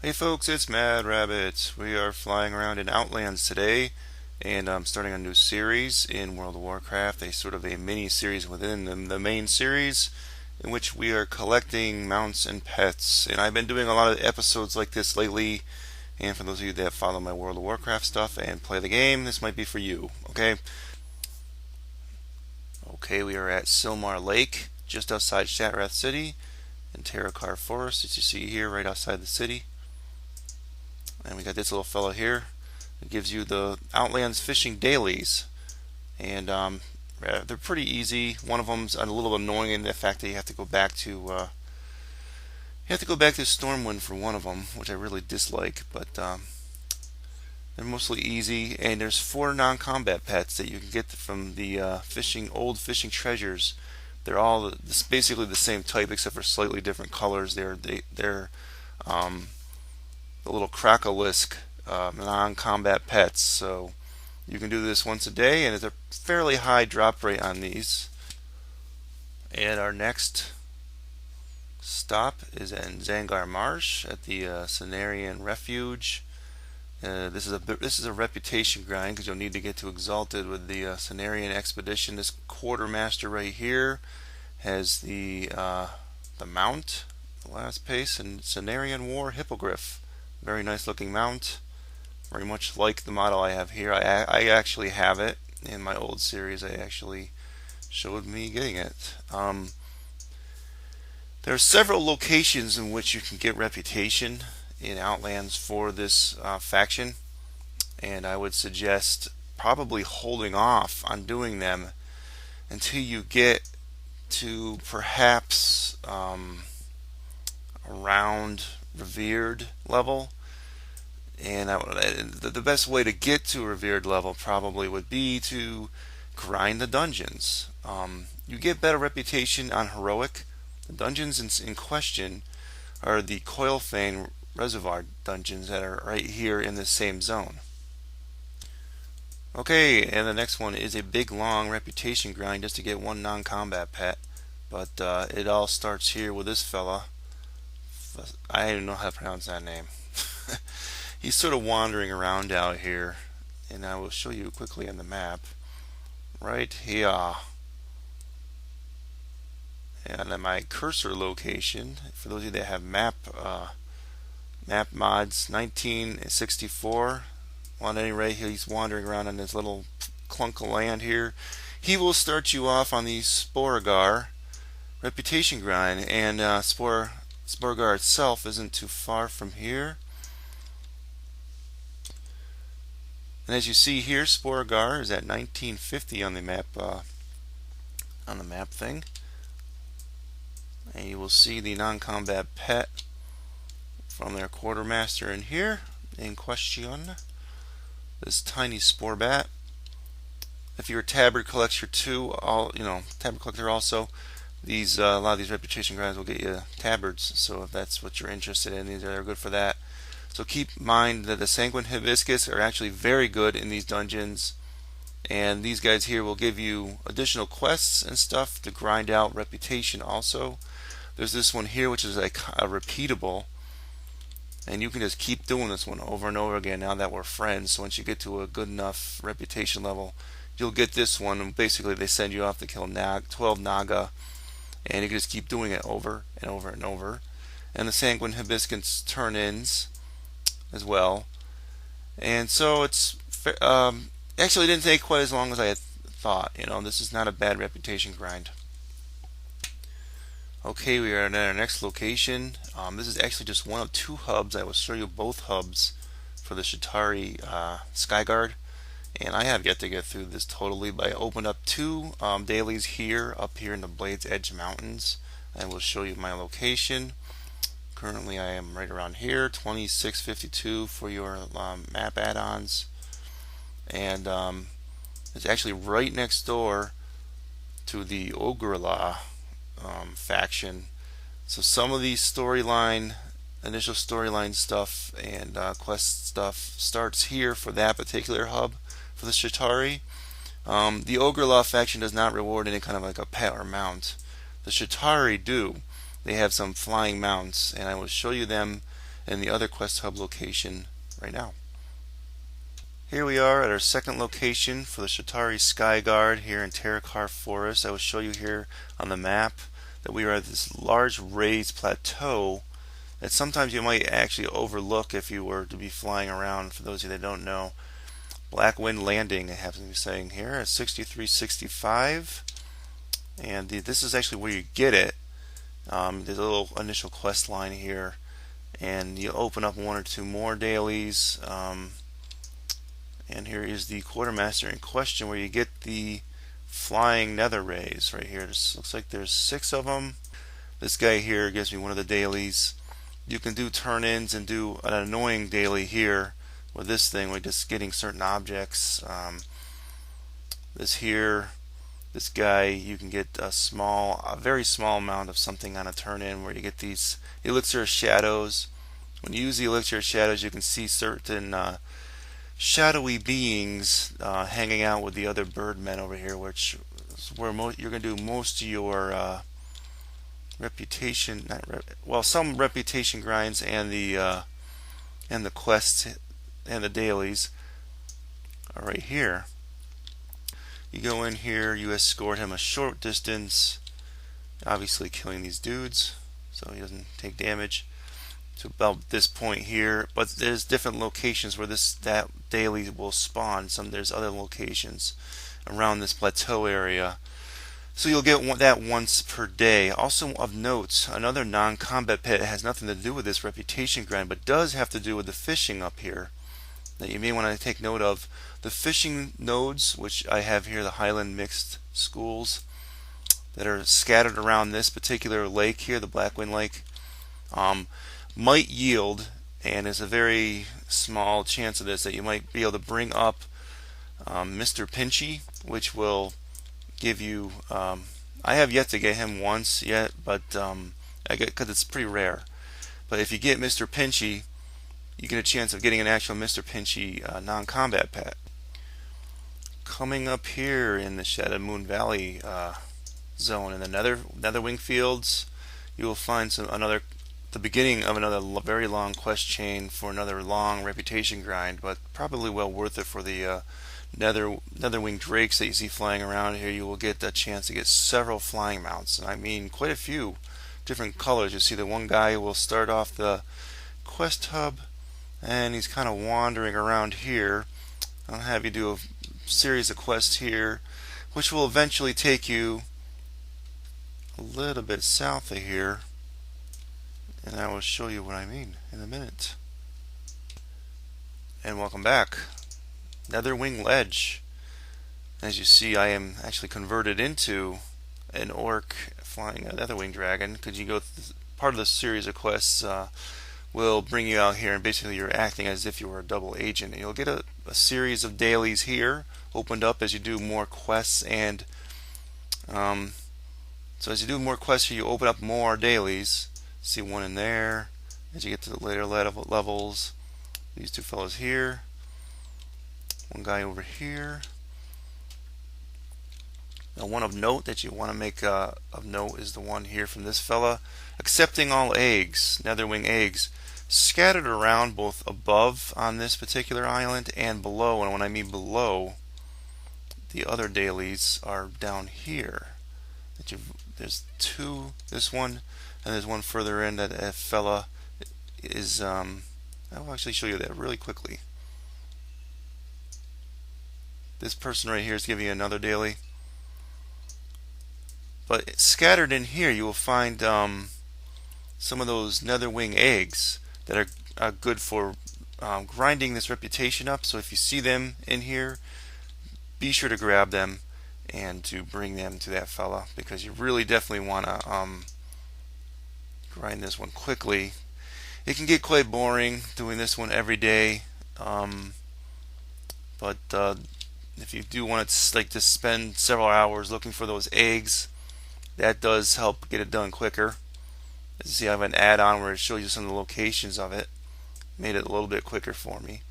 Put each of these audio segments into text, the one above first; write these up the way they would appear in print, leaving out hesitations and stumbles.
Hey folks, it's Mad Rabbit. We are flying around in Outlands today, and I'm starting a new series in World of Warcraft, a sort of a mini series within the main series, in which we are collecting mounts and pets. And I've been doing a lot of episodes like this lately, and for those of you that follow my World of Warcraft stuff and play the game, this might be for you, okay? Okay, we are at Somar Lake, just outside Shatrath City, in Tarik Forest, as you see here, right outside the city. And we got this little fellow here. It gives you the Outlands fishing dailies, and they're pretty easy. One of them's a little annoying in the fact that you have to go back to Stormwind for one of them, which I really dislike. But they're mostly easy, and there's 4 non-combat pets that you can get from the old fishing treasures. They're all basically the same type except for slightly different colors. They're the little Crocolisk non-combat pets. So you can do this once a day, and it's a fairly high drop rate on these. And our next stop is in Dengar Marsh at the Cenarian Refuge. This is a reputation grind because you'll need to get to Exalted with the Cenarian Expedition. This quartermaster right here has the mount, the last pace, and Cenarian War Hippogriff. Very nice looking mount, very much like the model I have here. I actually have it in my old series. I actually showed me getting it. There are several locations in which you can get reputation in Outlands for this faction, and I would suggest probably holding off on doing them until you get to perhaps around revered level. And the best way to get to revered level probably would be to grind the dungeons. You get better reputation on heroic. The dungeons in question are the Coilfane Reservoir dungeons that are right here in the same zone. Okay, and the next one is a big long reputation grind just to get one non-combat pet. But it all starts here with this fella. I don't even know how to pronounce that name. He's sort of wandering around out here, and I will show you quickly on the map. Right here. And at my cursor location, for those of you that have map mods, 1964. Well, at any rate, he's wandering around on this little clunk of land here. He will start you off on the Scourgegar reputation grind, and Scourgegar itself isn't too far from here. And as you see here, Scourgegar is at 1950 on the map thing. And you will see the non-combat pet from their quartermaster in here in question. This tiny spore bat. If you're a tabard collector too, tabard collector also, these a lot of these reputation grinds will get you tabards. So if that's what you're interested in, they're good for that. So keep in mind that the Sanguine Hibiscus are actually very good in these dungeons, and these guys here will give you additional quests and stuff to grind out reputation also. There's this one here which is like a repeatable, and you can just keep doing this one over and over again now that we're friends. So once you get to a good enough reputation level, you'll get this one, and basically they send you off to kill 12 Naga, and you can just keep doing it over and over and over. And the Sanguine Hibiscus turn-ins as well. And so it's actually didn't take quite as long as I had thought. This is not a bad reputation grind. Okay, we are at our next location. This is actually just one of 2 hubs. I will show you both hubs for the Chitauri Skyguard, and I have yet to get through this totally, but I opened up 2 dailies here, up here in the Blades Edge Mountains. I will show you my location. Currently I am right around here, 2652 for your map add-ons, and it's actually right next door to the Ogrela faction. So some of these initial storyline stuff and quest stuff starts here for that particular hub for the Chitauri. The Ogrela faction does not reward any kind of like a pet or mount. The Chitauri do. They have some flying mounts, and I will show you them in the other quest hub location right now. Here we are at our second location for the Chitauri Sky Guard here in Tarik Forest. I will show you here on the map that we are at this large raised plateau that sometimes you might actually overlook if you were to be flying around. For those of you that don't know, Black Wind Landing, I happen to be saying here at 6365, and this is actually where you get it. There's a little initial quest line here, and you open up one or two more dailies. And here is the quartermaster in question, where you get the flying nether rays right here. This looks like there's 6 of them. This guy here gives me one of the dailies. You can do turn-ins and do an annoying daily here with this thing, with just getting certain objects. This guy, you can get a very small amount of something on a turn-in, where you get these elixir shadows. When you use the elixir shadows, you can see certain shadowy beings hanging out with the other birdmen over here, which is where you're going to do most of your reputation, some reputation grinds and the quests and the dailies are right here. You go in here, you escort him a short distance, obviously killing these dudes so he doesn't take damage, to about this point here. But there's different locations where that daily will spawn. There's other locations around this plateau area, so you'll get that once per day. Also of note, another non-combat pet that has nothing to do with this reputation grind, but does have to do with the fishing up here, that you may want to take note of. The fishing nodes, which I have here, the Highland Mixed Schools, that are scattered around this particular lake here, the Blackwind Lake, might yield, and there's a very small chance of this, that you might be able to bring up Mr. Pinchy, which will give you, I have yet to get him once yet, but because it's pretty rare. But if you get Mr. Pinchy, you get a chance of getting an actual Mr. Pinchy non-combat pet. Coming up here in the Shadow Moon Valley zone in the Netherwing Fields, you will find the beginning of another very long quest chain for another long reputation grind, but probably well worth it for the Netherwing Drakes that you see flying around here. You will get a chance to get several flying mounts, and I mean quite a few different colors. You see the one guy will start off the quest hub, and he's kind of wandering around here. I'll have you do a series of quests here, which will eventually take you a little bit south of here, and I will show you what I mean in a minute. And welcome back. Netherwing Ledge. As you see, I am actually converted into an orc flying a Netherwing dragon, because you go part of the series of quests will bring you out here, and basically you're acting as if you were a double agent. And you'll get a series of dailies here opened up as you do more quests, and so as you do more quests here, you open up more dailies. See one in there. As you get to the later levels, these two fellows here, one guy over here. Now, one of note that you want to make of note is the one here from this fella, accepting all eggs, Netherwing eggs, scattered around both above on this particular island and below. And when I mean below, the other dailies are down here. There's two, this one, and there's one further in that a fella is, I will actually show you that really quickly. This person right here is giving you another daily. But scattered in here, you will find some of those Netherwing eggs that are good for grinding this reputation up. So if you see them in here, be sure to grab them and to bring them to that fella, because you really definitely want to grind this one quickly. It can get quite boring doing this one every day, but if you do want to spend several hours looking for those eggs, that does help get it done quicker. As you see, I have an add-on where it shows you some of the locations of it. Made it a little bit quicker for me.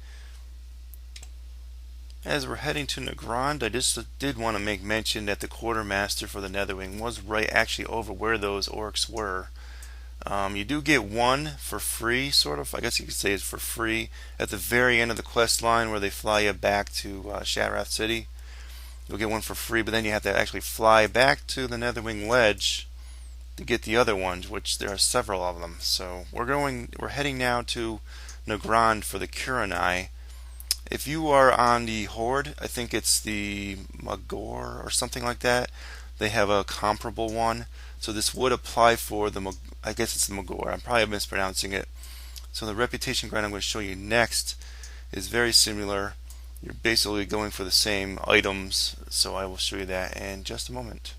As we're heading to Grande, I just did want to make mention that the quartermaster for the Netherwing was right actually over where those orcs were. You do get one for free, sort of. I guess you could say it's for free at the very end of the quest line where they fly you back to Shatrath City. You'll get one for free, but then you have to actually fly back to the Netherwing Ledge to get the other ones, which there are several of them. So we're heading now to Grande for the Kurenai. If you are on the Horde, I think it's the Magor or something like that. They have a comparable one. So this would apply for the, I guess it's the Magor. I'm probably mispronouncing it. So the reputation grind I'm going to show you next is very similar. You're basically going for the same items, so I will show you that in just a moment.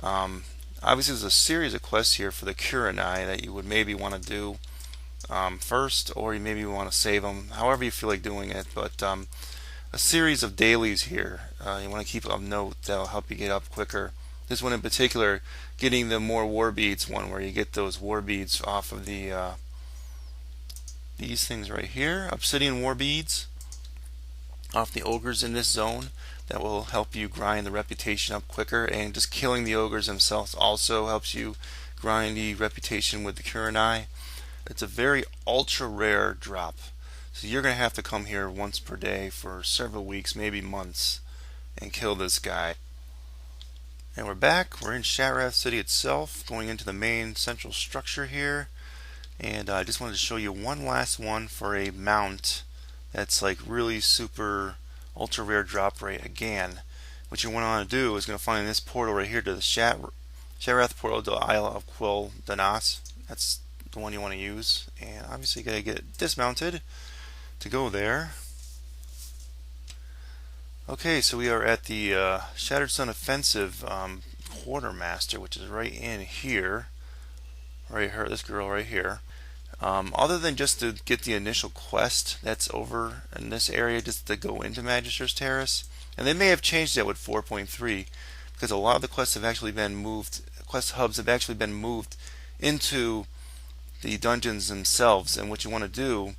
Obviously there's a series of quests here for the Kurenai that you would maybe want to do first, or you maybe want to save them, however you feel like doing it. But a series of dailies here. You want to keep a note that'll help you get up quicker. This one in particular, getting the more war beads one, where you get those war beads off of the these things right here, obsidian war beads, off the ogres in this zone. That will help you grind the reputation up quicker, and just killing the ogres themselves also helps you grind the reputation with the Kurenai. It's a very ultra rare drop, so you're going to have to come here once per day for several weeks, maybe months, and kill this guy. And we're back. We're in Shatrath City itself, going into the main central structure here. And I just wanted to show you one last one for a mount that's like really super ultra rare drop rate again. What you want to do is going to find this portal right here to the Shatrath portal to Isle of Quil Danas. That's the one you want to use, and obviously you got to get dismounted to go there. Okay, so we are at the Shattered Sun Offensive Quartermaster, which is right in here. Right here, this girl right here. Other than just to get the initial quest that's over in this area, just to go into Magister's Terrace, and they may have changed that with 4.3, because a lot of the quests have actually been moved. Quest hubs have actually been moved into the dungeons themselves, and what you want to do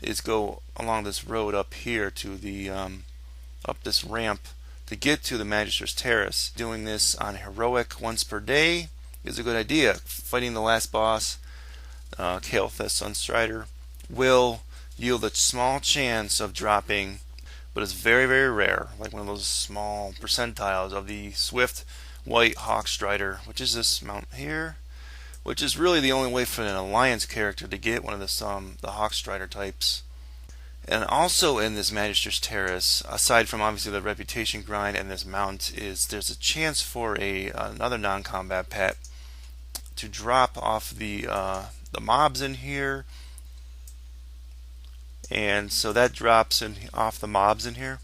is go along this road up here to the up this ramp to get to the Magister's Terrace. Doing this on heroic once per day is a good idea. Fighting the last boss, Kael'thas Sunstrider, will yield a small chance of dropping, but it's very, very rare, like one of those small percentiles of the Swift White Hawk Strider, which is this mount here, which is really the only way for an Alliance character to get one of the Hawk Strider types. And also in this Magister's Terrace, aside from obviously the reputation grind and this mount, is there's a chance for another non-combat pet to drop off the mobs in here, and so that drops off the mobs in here.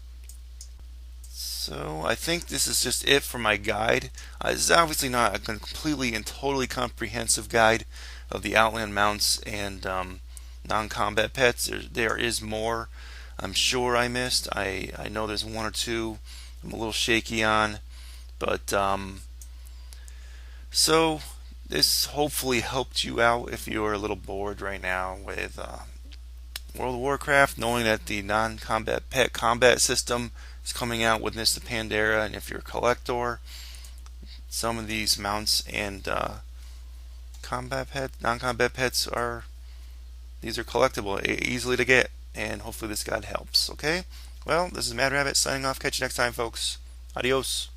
So I think this is just it for my guide. This is obviously not a completely and totally comprehensive guide of the Outland mounts and non-combat pets. There is more I'm sure I missed. I know there's one or two I'm a little shaky on, but so this hopefully helped you out if you're a little bored right now with World of Warcraft, knowing that the non-combat pet combat system is coming out with Mists of Pandaria, and if you're a collector, some of these mounts and non-combat pets are collectible, easily to get, and hopefully this guide helps. Okay, well, this is Mad Rabbit signing off. Catch you next time, folks. Adios.